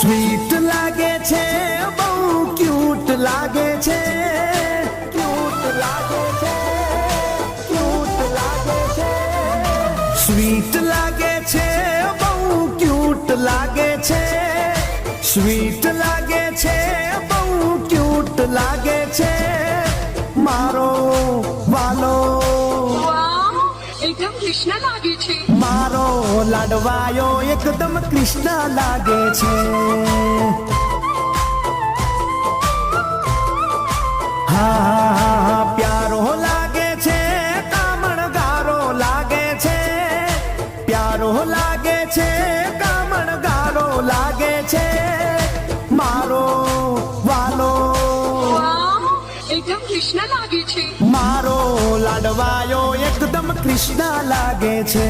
Sweet લાગે છે, બહુ ક્યુટ લાગે છે, ક્યુટ લાગે છે, ક્યુટ લાગે છે, સ્વીટ લાગે છે, બહુ ક્યુટ લાગે છે, સ્વીટ લાગે છે, બહુ ક્યુટ લાગે છે, મારો વાલો એકદમ કૃષ્ણ લાગે છે, મારો લાડવાયો એકદમ કૃષ્ણ લાગે છે. હા પ્યારો લાગે છે, કામણગારો લાગે છે, પ્યારો લાગે છે, કામણગારો લાગે છે, મારો વાલો એકદમ કૃષ્ણ લાગે છે, મારો લાડવાયો એકદમ કૃષ્ણ લાગે છે.